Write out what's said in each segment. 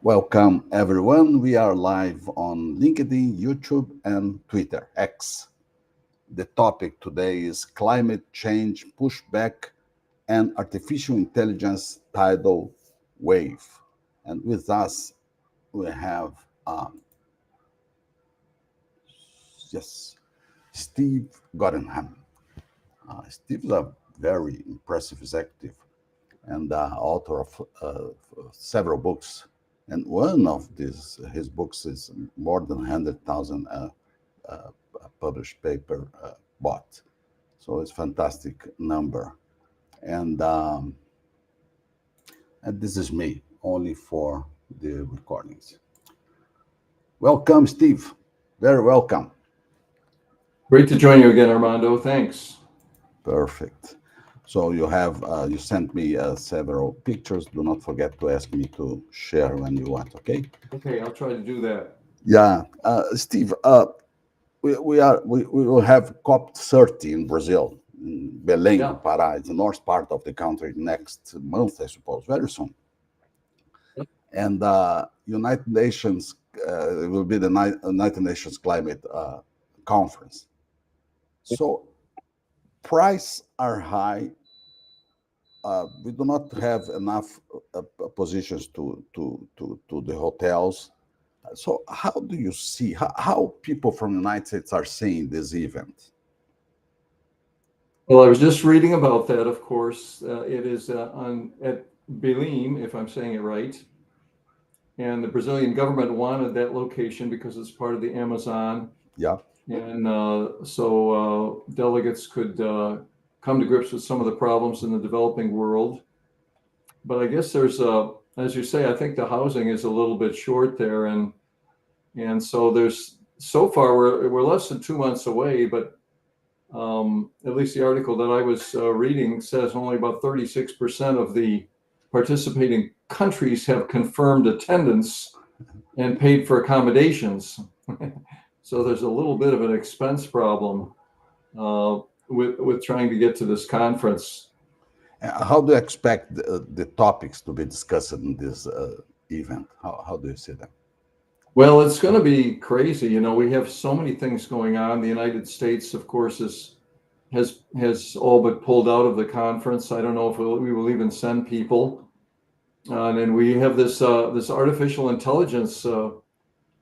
Welcome, everyone. We are live on LinkedIn, YouTube, and Twitter, X. The topic today is climate change pushback and artificial intelligence tidal wave. And with us, we have, yes, Steve Gottenham. Steve is a very impressive executive and author of several books. And one of his books is more than 100,000 uh, published paper bought. So it's a fantastic number. And, um, and this is me, only for the recordings. Welcome, Steve. Very welcome. Great to join you again, Armando. Thanks. Perfect. So you sent me several pictures. Do not forget to ask me to share when you want. Okay. Okay, I'll try to do that. Yeah, Steve. We will have COP30 in Brazil, in Belém do Yeah. Pará, the north part of the country, next month, I suppose, very soon. And United Nations will be the United Nations Climate Conference. So prices are high. We do not have enough positions to the hotels. So how do you see how people from the United States are seeing this event? Well, I was just reading about that, of course. It is at Belém, if I'm saying it right. And the Brazilian government wanted that location because it's part of the Amazon. Yeah. And so delegates could come to grips with some of the problems in the developing world. But I guess as you say, I think the housing is a little bit short there. And so so far we're less than 2 months away, but at least the article that I was reading says only about 36% of the participating countries have confirmed attendance and paid for accommodations. So there's a little bit of an expense problem with trying to get to this conference. How do you expect the topics to be discussed in this event? How do you see them? Well, it's going to be crazy. You know, we have so many things going on. The United States, of course, has all but pulled out of the conference. I don't know if we will even send people. And then we have this artificial intelligence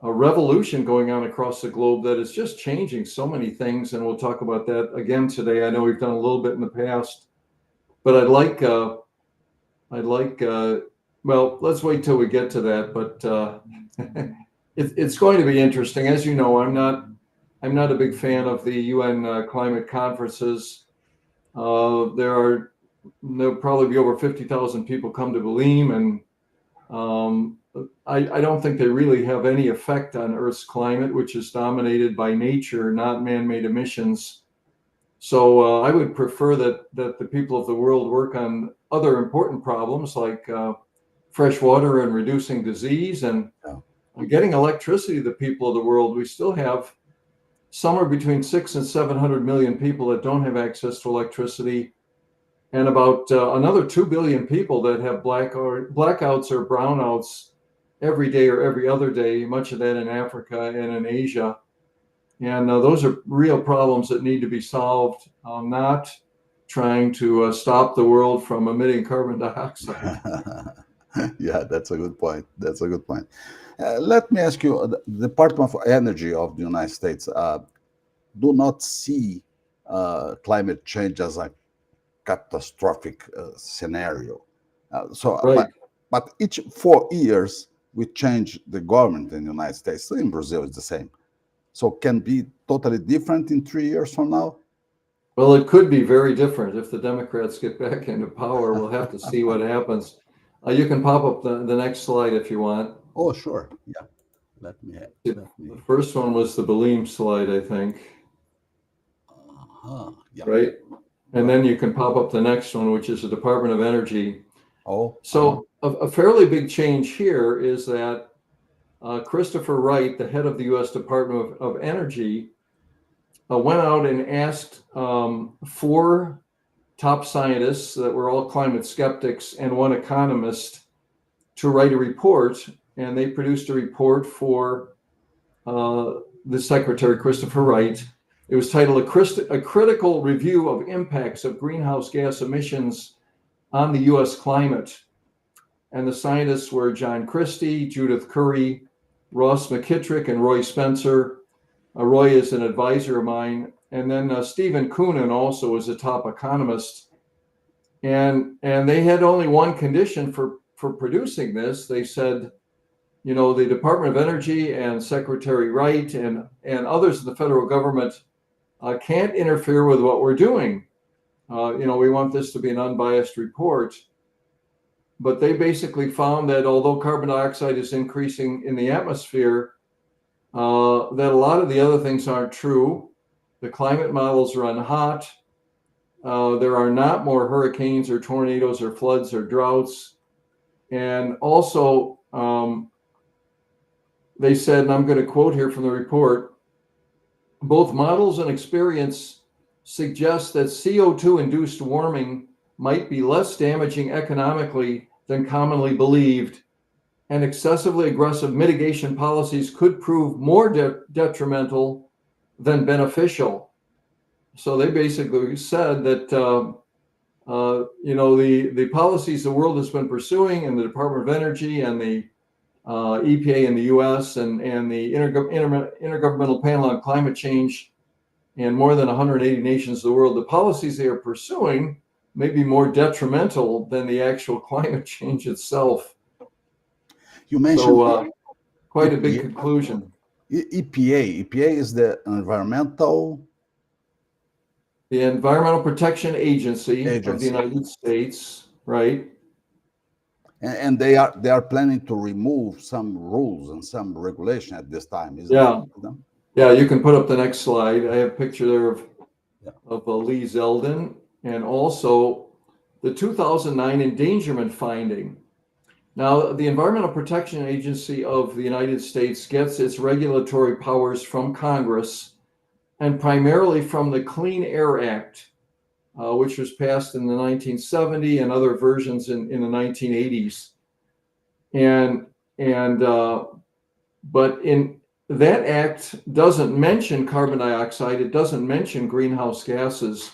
a revolution going on across the globe that is just changing so many things. And we'll talk about that again today. I know we've done a little bit in the past, but well, let's wait till we get to that. But it's going to be interesting. As you know, I'm not a big fan of the UN climate conferences. There'll probably be over 50,000 people come to Belém, and I don't think they really have any effect on Earth's climate, which is dominated by nature, not man-made emissions. So I would prefer that the people of the world work on other important problems like fresh water and reducing disease and getting electricity to the people of the world. We still have somewhere between 600 and 700 million people that don't have access to electricity, and about another 2 billion people that have blackouts or brownouts every day or every other day, much of that in Africa and in Asia. And those are real problems that need to be solved, not trying to stop the world from emitting carbon dioxide. Yeah, that's a good point. That's a good point. Let me ask you, the Department of Energy of the United States do not see climate change as a catastrophic scenario. So, Right. but each 4 years we change the government in the United States. In Brazil, it's the same. So, can be totally different in 3 years from now. Well, it could be very different if the Democrats get back into power. We'll have to see what happens. You can pop up the next slide if you want. Oh, sure. Yeah. Let me. The first one was the Belém slide, I think. Yeah. Right? And then you can pop up the next one, which is the Department of Energy. Oh. So a fairly big change here is that Christopher Wright, the head of the U.S. Department of Energy, went out and asked 4 top scientists that were all climate skeptics and 1 economist to write a report and they produced a report for the Secretary, Christopher Wright. It was titled A Critical Review of Impacts of Greenhouse Gas Emissions on the U.S. Climate. And the scientists were John Christie, Judith Curry, Ross McKittrick, and Roy Spencer. Roy is an advisor of mine. And then Stephen Koonin also is a top economist. And they had only one condition for producing this. They said, you know, the Department of Energy and Secretary Wright and others in the federal government can't interfere with what we're doing. You know, we want this to be an unbiased report. But they basically found that although carbon dioxide is increasing in the atmosphere, that a lot of the other things aren't true. The climate models run hot. There are not more hurricanes or tornadoes or floods or droughts. And also, they said, and I'm going to quote here from the report, both models and experience suggest that CO2-induced warming might be less damaging economically than commonly believed, and excessively aggressive mitigation policies could prove more detrimental than beneficial. So they basically said that you know, the policies the world has been pursuing, and the Department of Energy and the EPA in the U.S. and the Intergovernmental Panel on Climate Change and more than 180 nations of the world, the policies they are pursuing may be more detrimental than the actual climate change itself. You mentioned so, quite a big conclusion. EPA is the Environmental Protection Agency of the United States, right? And they are planning to remove some rules and some regulation at this time, isn't it? Yeah, you can put up the next slide. I have a picture there of Lee Zeldin, and also the 2009 endangerment finding. Now, the Environmental Protection Agency of the United States gets its regulatory powers from Congress and primarily from the Clean Air Act, which was passed in the 1970s and other versions in the 1980s. But in that act doesn't mention carbon dioxide. It doesn't mention greenhouse gases.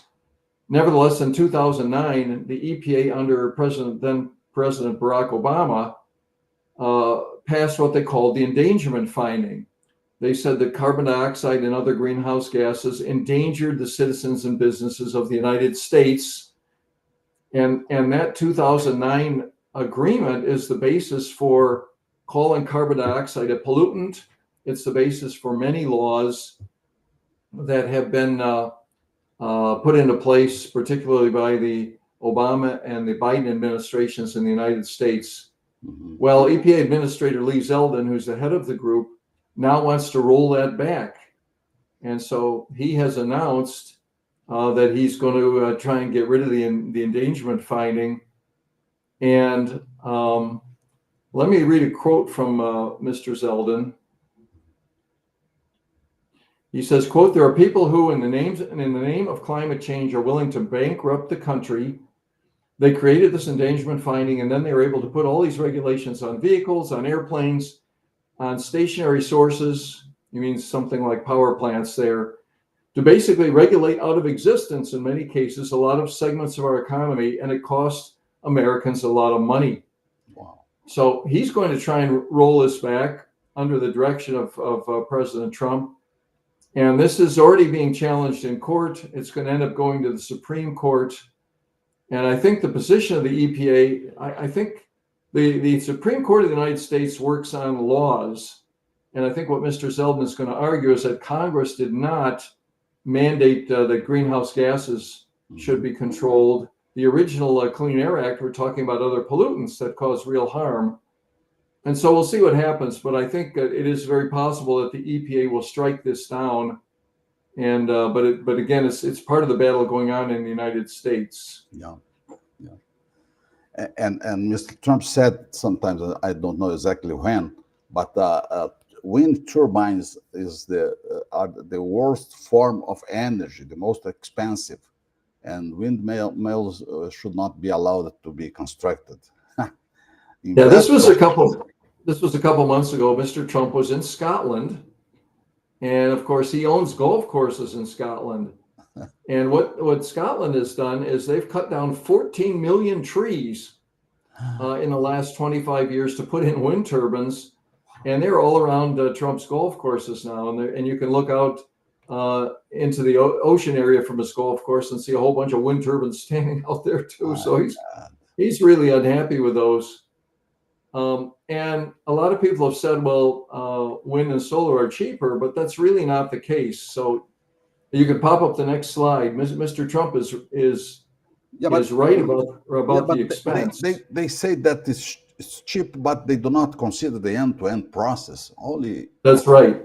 Nevertheless, in 2009, the EPA under then President Barack Obama passed what they called the endangerment finding. They said that carbon dioxide and other greenhouse gases endangered the citizens and businesses of the United States. And that 2009 agreement is the basis for calling carbon dioxide a pollutant. It's the basis for many laws that have been put into place, particularly by the Obama and the Biden administrations in the United States. Mm-hmm. Well, EPA Administrator Lee Zeldin, who's the head of the group, now wants to roll that back. And so he has announced that he's going to try and get rid of the endangerment finding. And let me read a quote from Mr. Zeldin. He says, quote, "There are people who in the name of climate change are willing to bankrupt the country. They created this endangerment finding, and then they were able to put all these regulations on vehicles, on airplanes, on stationary sources," you mean something like power plants there, "to basically regulate out of existence, in many cases, a lot of segments of our economy, and it costs Americans a lot of money." Wow. So he's going to try and roll this back under the direction of President Trump. And this is already being challenged in court. It's going to end up going to the Supreme Court. And I think the position of the EPA, I think the Supreme Court of the United States works on laws. And I think what Mr. Zeldin is going to argue is that Congress did not mandate that greenhouse gases should be controlled. The original Clean Air Act, we're talking about other pollutants that cause real harm. And so we'll see what happens. But I think it is very possible that the EPA will strike this down. And but again, it's part of the battle going on in the United States. Yeah. And Mr. Trump said sometimes, I don't know exactly when, but wind turbines are the worst form of energy, the most expensive, and windmills should not be allowed to be constructed. Yeah, this was a couple this was a couple months ago. Mr. Trump was in Scotland, and of course, he owns golf courses in Scotland. And what Scotland has done is they've cut down 14 million trees in the last 25 years to put in wind turbines, and they're all around Trump's golf courses now. And you can look out into the ocean area from his golf course and see a whole bunch of wind turbines standing out there too. So he's really unhappy with those. And a lot of people have said, well, wind and solar are cheaper, but that's really not the case. So you can pop up the next slide. Mr. Trump is right about the expense. They say that it's cheap, but they do not consider the end-to-end process. Only that's right.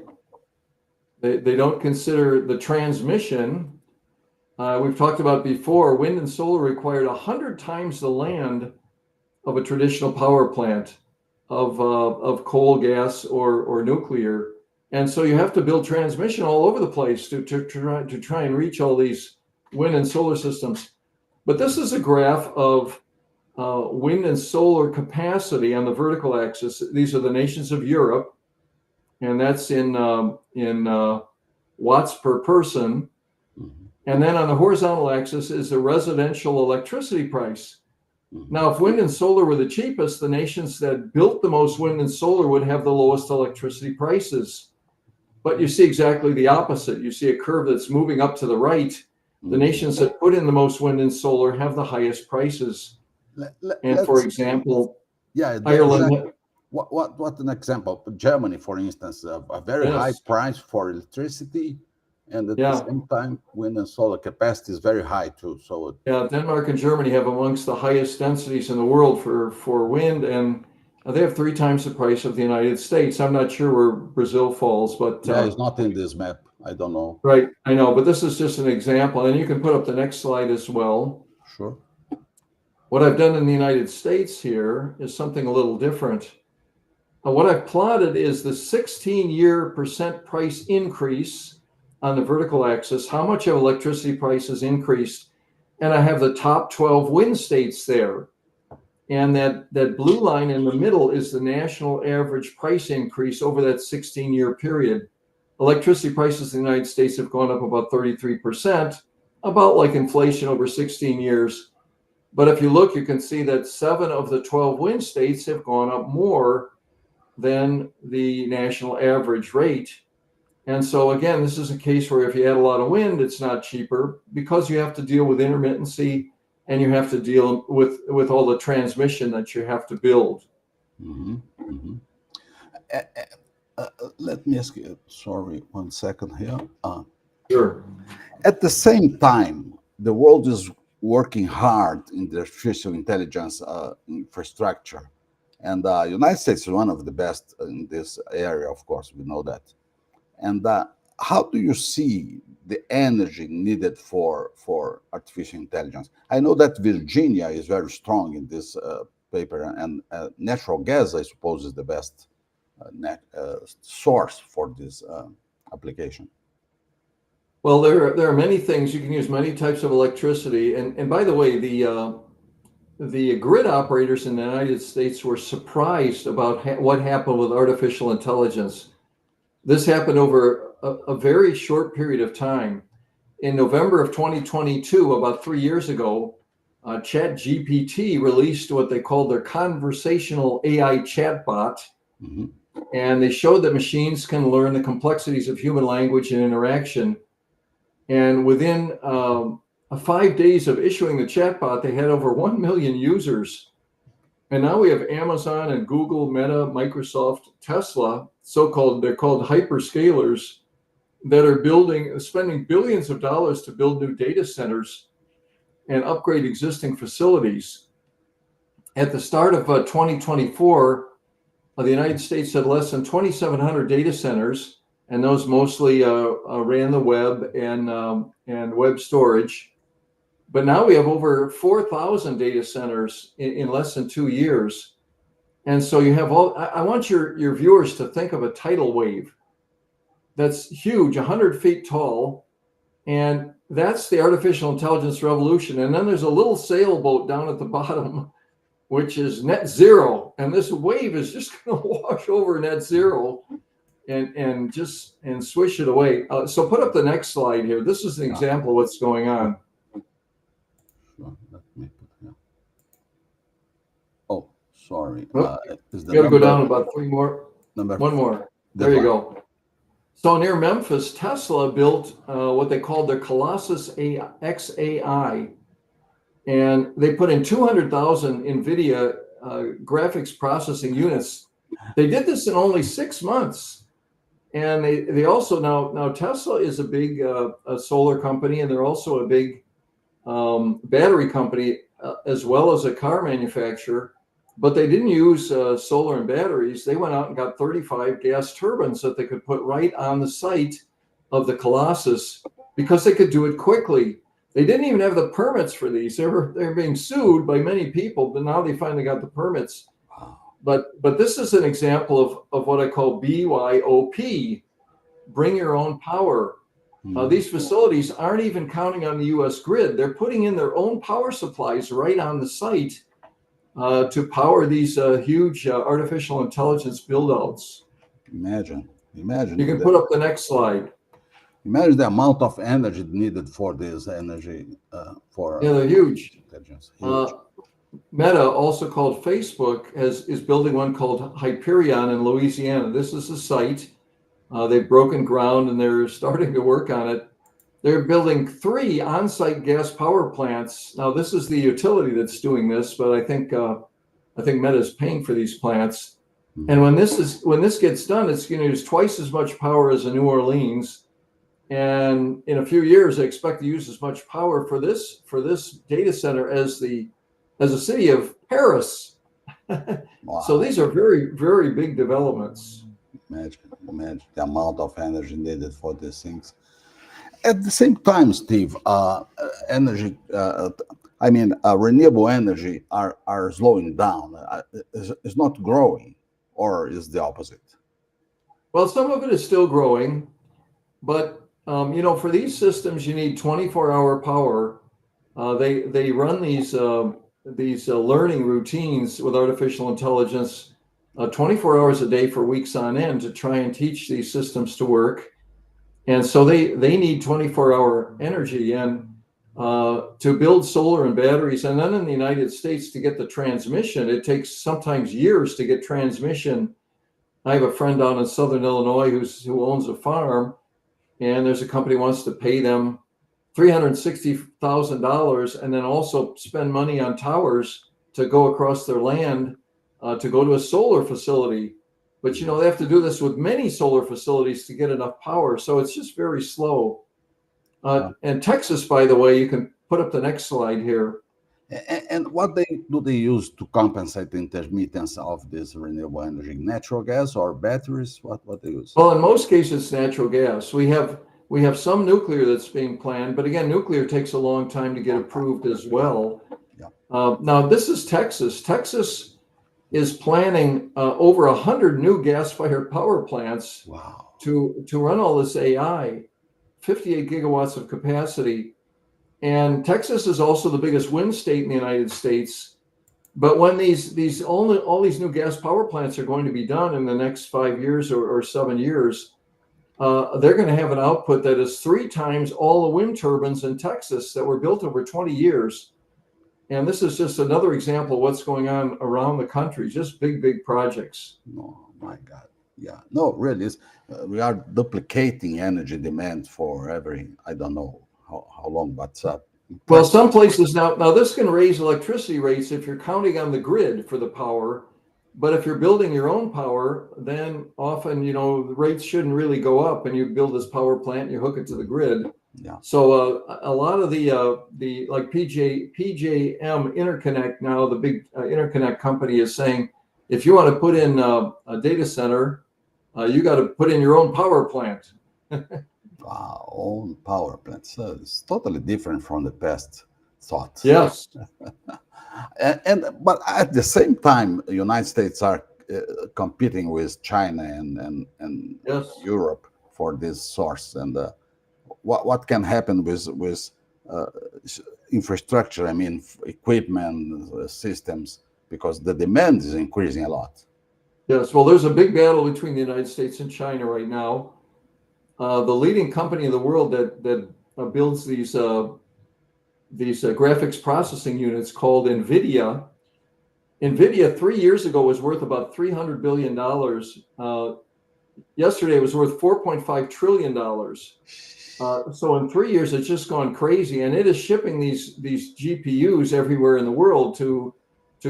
They don't consider the transmission. We've talked about before. Wind and solar required 100 times the land of a traditional power plant of coal, gas, or nuclear. And so you have to build transmission all over the place to try and reach all these wind and solar systems. But this is a graph of wind and solar capacity on the vertical axis. These are the nations of Europe, and that's in watts per person. And then on the horizontal axis is the residential electricity price. Now, if wind and solar were the cheapest, the nations that built the most wind and solar would have the lowest electricity prices. But you see exactly the opposite. You see a curve that's moving up to the right. The nations that put in the most wind and solar have the highest prices. And for example, Ireland. What an example? Germany, for instance, a very high price for electricity, and at the same time, wind and solar capacity is very high too. So Denmark and Germany have amongst the highest densities in the world for wind, and they have 3 times the price of the United States. I'm not sure where Brazil falls, but it's not in this map. I don't know. Right, I know, but this is just an example, and you can put up the next slide as well. Sure. What I've done in the United States here is something a little different. What I've plotted is the 16-year % price increase on the vertical axis, how much of electricity prices increased, and I have the top 12 wind states there. And that blue line in the middle is the national average price increase over that 16-year period. Electricity prices in the United States have gone up about 33%, about like inflation over 16 years. But if you look, you can see that 7 of the 12 wind states have gone up more than the national average rate. And so again, this is a case where if you add a lot of wind, it's not cheaper because you have to deal with intermittency and you have to deal with all the transmission that you have to build. Let me ask you, sorry, 1 second here. Sure. At the same time, the world is working hard in the artificial intelligence infrastructure. And the United States is one of the best in this area, of course, we know that. And how do you see the energy needed for artificial intelligence? I know that Virginia is very strong in this paper, and natural gas, I suppose, is the best source for this application. Well, there are many things. You can use many types of electricity. And by the way, the grid operators in the United States were surprised about what happened with artificial intelligence. This happened over a very short period of time. In November of 2022, about 3 years ago, ChatGPT released what they called their conversational AI chatbot. And they showed that machines can learn the complexities of human language and interaction. And within 5 days of issuing the chatbot, they had over 1 million users. And now we have Amazon and Google, Meta, Microsoft, Tesla, they're called hyperscalers, that are spending billions of dollars to build new data centers and upgrade existing facilities. At the start of 2024, the United States had less than 2,700 data centers, and those mostly ran the web and web storage. But now we have over 4,000 data centers in less than 2 years. And so you have I want your viewers to think of a tidal wave that's huge, 100 feet tall. And that's the artificial intelligence revolution. And then there's a little sailboat down at the bottom which is net zero, and this wave is just going to wash over net zero and swish it away. So put up the next slide here. This is an example of what's going on. Sure. Let me put here. Oh, sorry. You got to go down about three more. One more. There you go. So near Memphis, Tesla built what they called their Colossus XAI, and they put in 200,000 NVIDIA graphics processing units. They did this in only 6 months. And they also now Tesla is a big a solar company, and they're also a big battery company as well as a car manufacturer. But they didn't use solar and batteries. They went out and got 35 gas turbines that they could put right on the site of the Colossus because they could do it quickly. They didn't even have the permits for these. They're being sued by many people, but now they finally got the permits. But this is an example of what I call BYOP, bring your own power. These facilities aren't even counting on the U.S. grid. They're putting in their own power supplies right on the site to power these huge artificial intelligence build-outs. Imagine. You can put up the next slide. Imagine the amount of energy needed for this energy they're huge. Intelligence. Meta, also called Facebook, is building one called Hyperion in Louisiana. This is the site. They've broken ground and they're starting to work on it. They're building 3 on-site gas power plants. Now, this is the utility that's doing this, but I think Meta is paying for these plants. And when this gets done, it's going to use twice as much power as a New Orleans. And in a few years, they expect to use as much power for this data center as the city of Paris. Wow. So these are very, very big developments. Imagine the amount of energy needed for these things. At the same time, Steve, renewable energy are slowing down. It's not growing, or is the opposite? Well, some of it is still growing, but for these systems, you need 24-hour power. They run these learning routines with artificial intelligence 24 hours a day for weeks on end to try and teach these systems to work. And so they need 24-hour energy and to build solar and batteries. And then in the United States, to get the transmission, it takes sometimes years to get transmission. I have a friend down in Southern Illinois who owns a farm, and there's a company wants to pay them $360,000 and then also spend money on towers to go across their land to go to a solar facility. But, they have to do this with many solar facilities to get enough power. So it's just very slow. And Texas, by the way, you can put up the next slide here. And what do they use to compensate the intermittence of this renewable energy? Natural gas or batteries? What they use? Well, in most cases, it's natural gas. We have some nuclear that's being planned, but again, nuclear takes a long time to get approved as well. Yeah. Now, this is Texas. Texas is planning over 100 new gas-fired power plants. Wow. to run all this AI, 58 gigawatts of capacity. And Texas is also the biggest wind state in the United States. But when all these new gas power plants are going to be done in the next 5 years or 7 years, they're going to have an output that is 3 times all the wind turbines in Texas that were built over 20 years. And this is just another example of what's going on around the country, just big, big projects. Oh, my God. Yeah. No, really, we are duplicating energy demand for I don't know how long, but... Well, some places now this can raise electricity rates if you're counting on the grid for the power. But if you're building your own power, then often, the rates shouldn't really go up, and you build this power plant, you hook it to the grid. Yeah. So a lot of the like PJM Interconnect now, the big interconnect company is saying, if you want to put in a data center, you got to put in your own power plant. Wow, own power plants. So it's totally different from the past thought. Yes. But at the same time, the United States are competing with China and Yes. Europe for this source. And what can happen with infrastructure? I mean, equipment, systems. because the demand is increasing a lot. Yes, well, there's a big battle between the United States and China right now. The leading company in the world that builds these graphics processing units called NVIDIA. NVIDIA 3 years ago was worth about $300 billion. Yesterday it was worth $4.5 trillion. So in 3 years, it's just gone crazy, and it is shipping these GPUs everywhere in the world to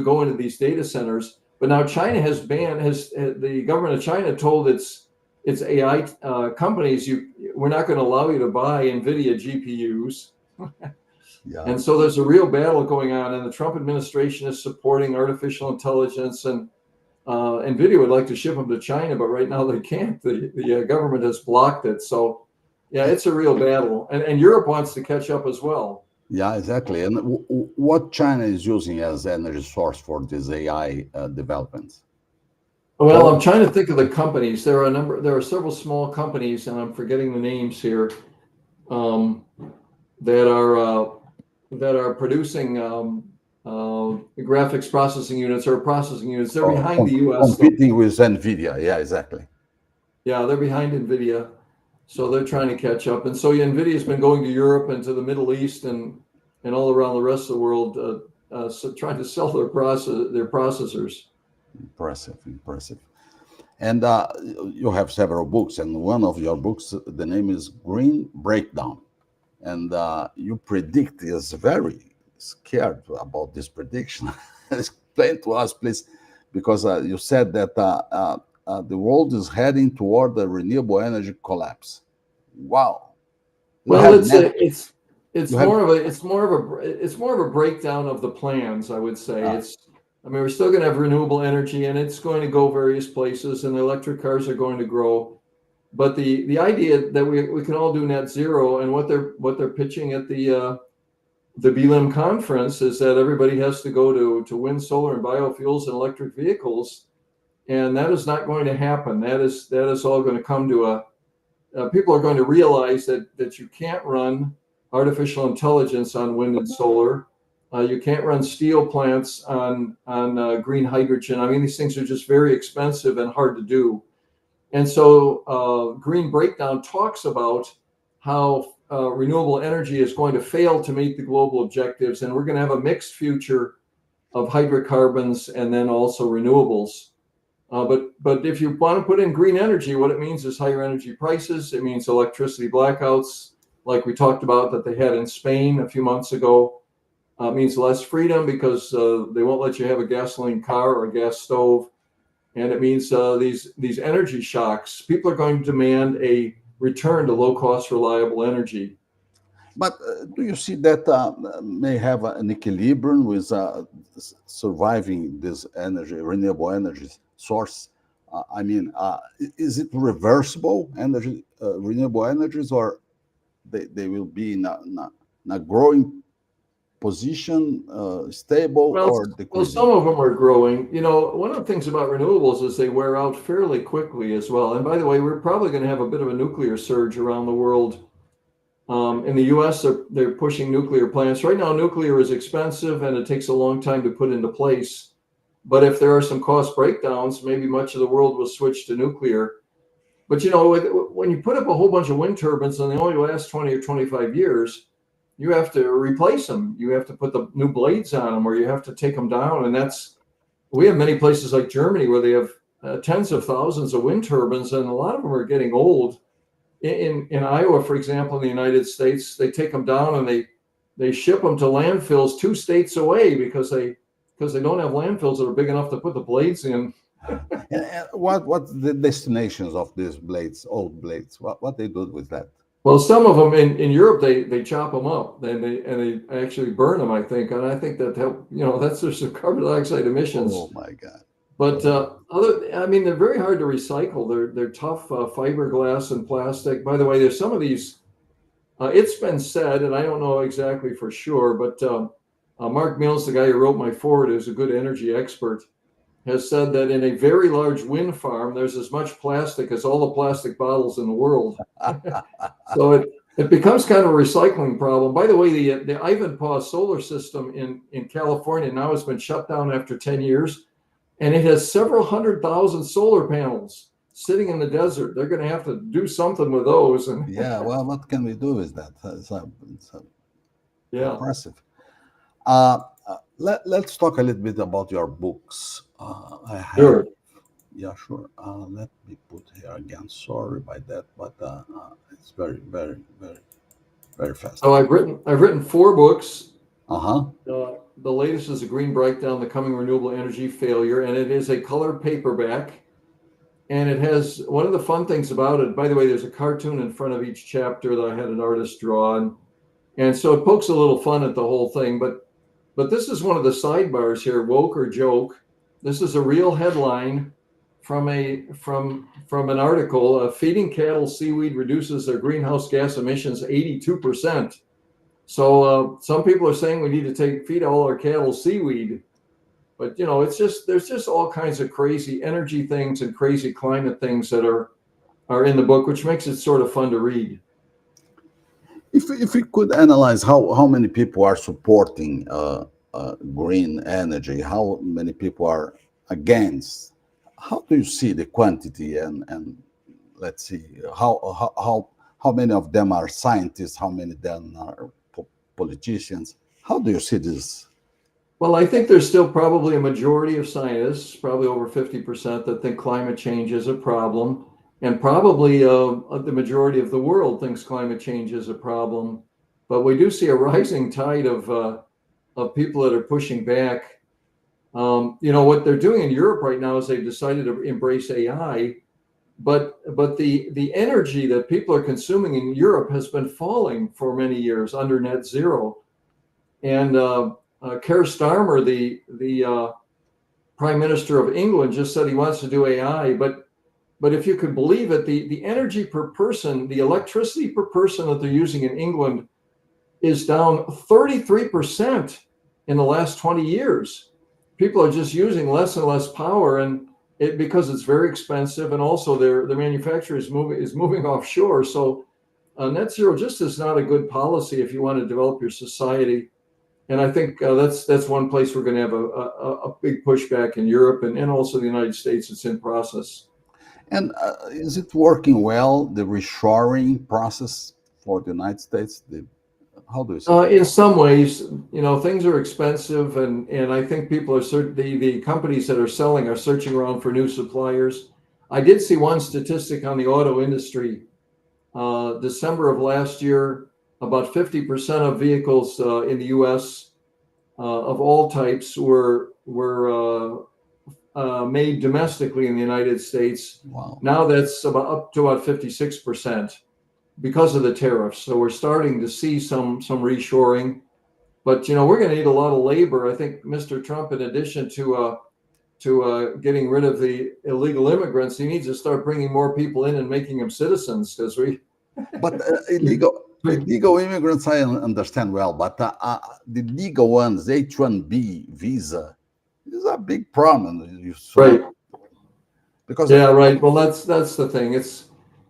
go into these data centers. But now China the government of China told its AI companies, we're not going to allow you to buy NVIDIA GPUs. Yeah. And so there's a real battle going on, and the Trump administration is supporting artificial intelligence, and NVIDIA would like to ship them to China, but right now they can't. The government has blocked it. So yeah, it's a real battle, and Europe wants to catch up as well. Yeah, exactly. And what China is using as energy source for this AI developments? Well, I'm trying to think of the companies. There are several small companies, and I'm forgetting the names here, that are producing graphics processing units or processing units. They're behind the U.S. Competing with NVIDIA. Yeah, exactly. Yeah, they're behind NVIDIA. So they're trying to catch up. And so NVIDIA's been going to Europe and to the Middle East and all around the rest of the world, so trying to sell their processors. Impressive. And you have several books, and one of your books, the name is Green Breakdown. And you predict, is very scared about this prediction. Explain to us, please, because you said that the world is heading toward the renewable energy collapse. Wow. Well, it's more of a breakdown of the plans, I would say. We're still going to have renewable energy, and it's going to go various places, and the electric cars are going to grow. But the idea that we can all do net zero, and what they're pitching at the BLM conference is that everybody has to go to wind, solar, and biofuels and electric vehicles, and that is not going to happen. That is all going to come to people are going to realize that you can't run artificial intelligence on wind and solar. You can't run steel plants on green hydrogen. I mean, these things are just very expensive and hard to do. And so Green Breakdown talks about how renewable energy is going to fail to meet the global objectives, and we're going to have a mixed future of hydrocarbons and then also renewables. But if you want to put in green energy, what it means is higher energy prices. It means electricity blackouts, like we talked about that they had in Spain a few months ago. It means less freedom because they won't let you have a gasoline car or a gas stove. And it means these energy shocks. People are going to demand a return to low-cost, reliable energy. But do you see that may have an equilibrium with surviving this renewable energy source? Is it reversible energy, renewable energies, or they will be in a growing position, stable, or decreasing? Well, some of them are growing. One of the things about renewables is they wear out fairly quickly as well. And by the way, we're probably going to have a bit of a nuclear surge around the world. In the U.S., they're pushing nuclear plants. Right now, nuclear is expensive and it takes a long time to put into place. But if there are some cost breakdowns, maybe much of the world will switch to nuclear. But, when you put up a whole bunch of wind turbines and they only last 20 or 25 years, you have to replace them. You have to put the new blades on them, or you have to take them down. And we have many places like Germany where they have tens of thousands of wind turbines, and a lot of them are getting old. In Iowa, for example, in the United States, they take them down and they ship them to landfills 2 states away because they don't have landfills that are big enough to put the blades in. What's the destinations of these blades, old blades? What they do with that? Well, some of them in Europe they chop them up and they actually burn them, I think, and I think that help. That's there's some carbon dioxide emissions. Oh my God! But they're very hard to recycle. They're tough fiberglass and plastic. By the way, there's some of these. It's been said, and I don't know exactly for sure, but Mark Mills, the guy who wrote my foreword, who's a good energy expert, has said that in a very large wind farm, there's as much plastic as all the plastic bottles in the world. So It becomes kind of a recycling problem. By the way, the Ivanpah solar system in California now has been shut down after 10 years, and it has several 100,000 solar panels sitting in the desert. They're going to have to do something with those. And Yeah, well, what can we do with that? It's yeah, impressive. Let's talk a little bit about your books. I have, sure. yeah, sure. Let me put here again. Sorry about that, but it's very, very, very, very fast. So I've written 4 books. Uh-huh. The latest is A Green Breakdown: The Coming Renewable Energy Failure, and it is a colored paperback. And it has, one of the fun things about it, by the way, there's a cartoon in front of each chapter that I had an artist draw, and so it pokes a little fun at the whole thing. But this is one of the sidebars here, woke or joke. This is a real headline from an article. Feeding cattle seaweed reduces their greenhouse gas emissions 82%. So some people are saying we need to feed all our cattle seaweed. But it's just, there's just all kinds of crazy energy things and crazy climate things that are in the book, which makes it sort of fun to read. If we could analyze how many people are supporting green energy, how many people are against, how do you see the quantity and let's see how many of them are scientists, how many of them are politicians? How do you see this? Well, I think there's still probably a majority of scientists, probably over 50%, that think climate change is a problem. And probably the majority of the world thinks climate change is a problem. But we do see a rising tide of people that are pushing back. What they're doing in Europe right now is they've decided to embrace AI. But the energy that people are consuming in Europe has been falling for many years under net zero. And Keir Starmer, the Prime Minister of England, just said he wants to do AI. But if you could believe it, the energy per person, the electricity per person that they're using in England is down 33% in the last 20 years. People are just using less and less power, and because it's very expensive, and also their manufacturer is moving offshore. So net zero just is not a good policy if you want to develop your society. And I think that's one place we're going to have a big pushback in Europe and also the United States. It's in process. And is it working well, the reshoring process for the United States? How do you see it? In some ways, things are expensive, and I think people are the companies that are selling are searching around for new suppliers. I did see one statistic on the auto industry. December of last year, about 50% of vehicles in the U.S. Of all types were made domestically in the United States. Wow. Now that's up to about 56% because of the tariffs. So we're starting to see some reshoring, but we're going to need a lot of labor. I think Mr. Trump, in addition to getting rid of the illegal immigrants, he needs to start bringing more people in and making them citizens, because But illegal immigrants, I understand well, but the legal ones, H-1B visa, is a big problem. Right. Because Yeah, right. Well, that's the thing.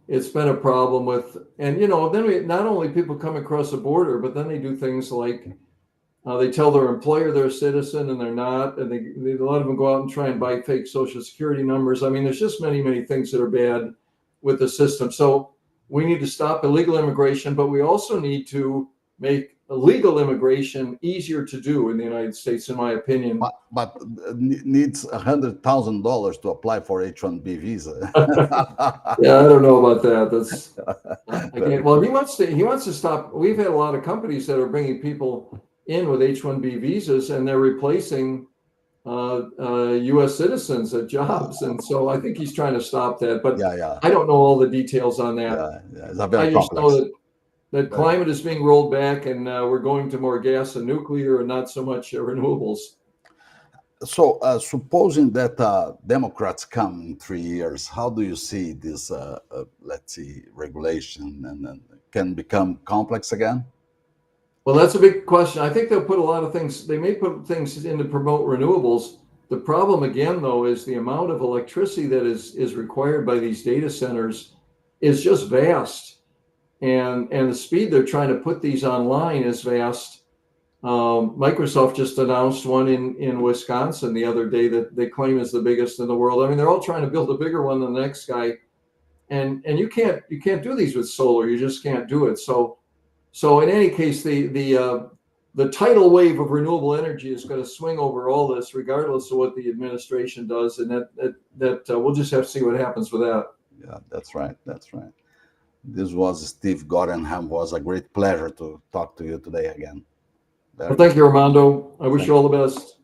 It's been a problem with, and then not only people come across the border, but then they do things like they tell their employer they're a citizen and they're not, and a lot of them go out and try and buy fake Social Security numbers. I mean, there's just many things that are bad with the system. So we need to stop illegal immigration, but we also need to make illegal immigration easier to do in the United States, in my opinion. but needs $100,000 to apply for H-1B visa. Yeah, I don't know about that. That's again. Well, he wants to stop. We've had a lot of companies that are bringing people in with H-1B visas, and they're replacing U.S. citizens at jobs, and so I think he's trying to stop that. But yeah. I don't know all the details on that. Yeah, it's a very I just complex. know that climate is being rolled back, and we're going to more gas and nuclear, and not so much renewables. So, supposing that Democrats come in 3 years, how do you see this, let's see, regulation and can become complex again? Well, that's a big question. I think they'll put a lot of things, they may put things in to promote renewables. The problem again, though, is the amount of electricity that is required by these data centers is just vast. and the speed they're trying to put these online is vast. Microsoft just announced one in Wisconsin the other day that they claim is the biggest in the world. I mean, they're all trying to build a bigger one than the next guy, and you can't do these with solar. You just can't do it. So in any case, the tidal wave of renewable energy is going to swing over all this, regardless of what the administration does, and that we'll just have to see what happens with that. Yeah, that's right. That's right. This was Steve Gottenham. Was a great pleasure to talk to you today again. Well, thank you, Armando. I wish you all the best.